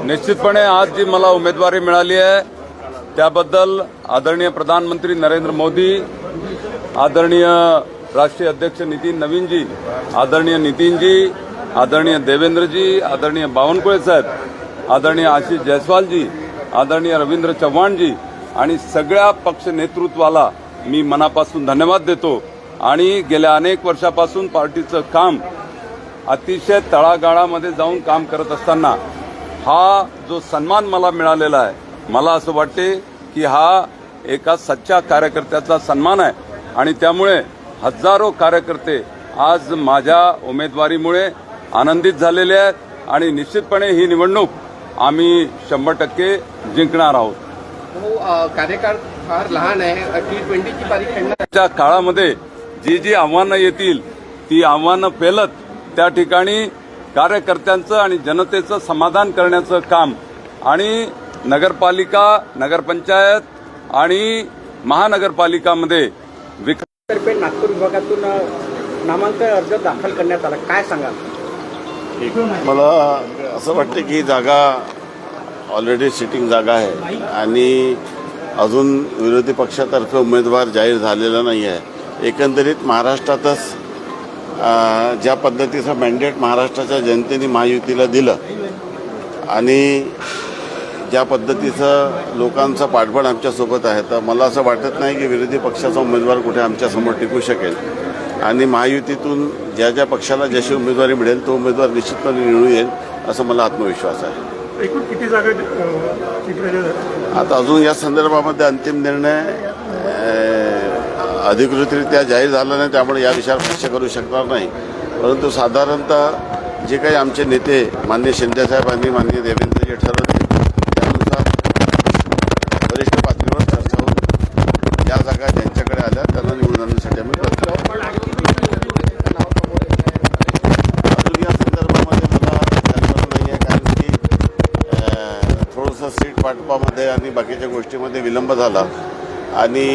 निश्चितपणे आज जी मला उमेदवारी मिळाली आहे त्याबद्दल आदरणीय प्रधानमंत्री नरेंद्र मोदी, आदरणीय राष्ट्रीय अध्यक्ष नितीन नवीनजी, आदरणीय नितीनजी, आदरणीय देवेंद्रजी, आदरणीय बावनकुळे साहेब, आदरणीय आशिष जयस्वालजी, आदरणीय रवींद्र चव्हाणजी आणि सगळ्या पक्ष नेतृत्वाला मी मनापासून धन्यवाद देतो। आणि गेल्या अनेक वर्षापासून पार्टीचं काम अतिशय तळागाळामध्ये जाऊन काम करत असताना हा जो सन्मान मला मिळालेला आहे, मला असं वाटते की हा एका सच्चा कार्यकर्त्याचा सन्मान आहे आणि त्यामुळे हजारो कार्यकर्ते आज माझ्या उमेदवारीमुळे आनंदित झालेले आहेत आणि निश्चितपणे ही निवडणूक आम्ही 100% जिंकणार आहोत। कार्यकाळ फार लहान आहे, T20ची पारी खेळण्याच्या काळामध्ये जी जी आव्हानं येतील ती आव्हानं पेलत त्या ठिकाणी कार्यकर्त्यांचं आणि जनतेचं समाधान करण्याचं काम आणि नगरपालिका, नगरपंचायत आणि महानगरपालिकामध्ये विकासातर्फे नागपूर विभागातून नामांकन अर्ज दाखल करण्यात आला, काय सांगाल? मला असं वाटतं की जागा ऑलरेडी सिटिंग जागा आहे आणि अजून विरोधी पक्षातर्फे उमेदवार जाहीर झालेला नाही आहे। एकंदरीत महाराष्ट्रातच ज्या पद्धतीचं मॅन्डेट महाराष्ट्राच्या जनतेने महायुतीला दिलं आणि ज्या पद्धतीचं लोकांचं पाठबळ आमच्यासोबत आहे, तर मला असं वाटत नाही की विरोधी पक्षाचा उमेदवार कुठे आमच्यासमोर टिकू शकेल आणि महायुतीतून ज्या ज्या पक्षाला जशी उमेदवारी मिळेल तो उमेदवार निश्चितपणे निवडून येईल असं मला आत्मविश्वास आहे। एकूण किती जागा आता अजून या संदर्भामध्ये अंतिम निर्णय अधिकृतरित्या जाहीर झाला नाही, त्यामुळे या विषयावर भाष्य करू शकणार नाही। परंतु साधारणतः जे काही आमचे नेते माननीय शिंदेसाहेब आणि माननीय देवेंद्रजी ठरवले त्यानुसार वरिष्ठ पातळीवर चर्चा होऊन या जागा ज्यांच्याकडे आल्या त्यांना निवडून आणण्यासाठी आम्ही प्रयत्न करू। अजून या संदर्भामध्ये मला कल्पना नाही आहे, कारण की थोडंसं सीट वाटपामध्ये आणि बाकीच्या गोष्टीमध्ये विलंब झाला आणि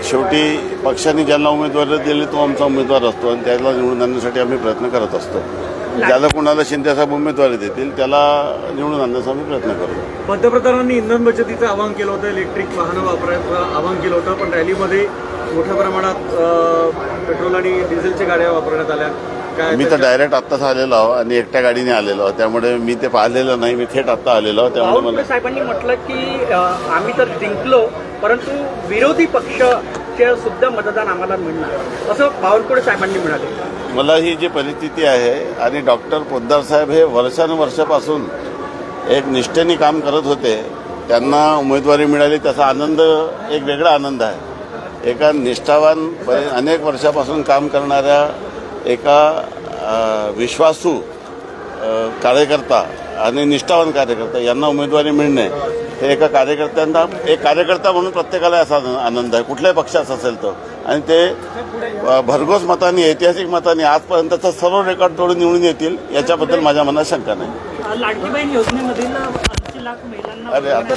शेवटी पक्षाने ज्यांना उमेदवारी दिली तो आमचा उमेदवार असतो आणि त्याला निवडून आणण्यासाठी आम्ही प्रयत्न करत असतो। ज्याला कोणाला शिंदेसाहेब उमेदवारी देतील त्याला निवडून आणण्याचा आम्ही प्रयत्न करू। पंतप्रधानांनी इंधन बचतीचं आवाहन केलं होतं, इलेक्ट्रिक वाहनं वापरायचं आवाहन केलं होतं, पण रॅलीमध्ये मोठ्या प्रमाणात पेट्रोल आणि डिझेलच्या गाड्या वापरण्यात आल्या। मी तर डायरेक्ट आत्ताच आलेलो आहो आणि एकट्या गाडीने आलेलो आहो, त्यामुळे मी ते पाहिलेलं नाही, मी थेट आत्ता आलेलो आहो। त्यामुळे मला साहेबांनी म्हटलं की आम्ही तर जिंकलो परंतु विरोधी पक्षाचे सुद्धा मतदान आम्हाला मिळणार, असं बावनकुळे साहेबांनी म्हणाले। मला ही जी परिस्थिती आहे आणि डॉक्टर पोद्दार साहेब हे वर्षानुवर्षापासून एक निष्ठेने काम करत होते, त्यांना उमेदवारी मिळाली त्याचा आनंद एक वेगळा आनंद आहे। एका निष्ठावान अनेक वर्षापासून काम करणाऱ्या एका विश्वासू कार्यकर्ता आणि निष्ठावान कार्यकर्ता यांना उमेदवारी मिळणे हे एका कार्यकर्त्यांना, एक कार्यकर्ता म्हणून प्रत्येकाला असा आनंद आहे, कुठल्याही पक्षाचा असेल तो, आणि ते भरघोस मतांनी, ऐतिहासिक मतांनी आजपर्यंतचा सर्व रेकॉर्ड तोडून निवडून येतील याच्याबद्दल माझ्या मनात शंका नाही। लाडकी बहीण योजनेमधील 80 लाख महिलांना अरे आता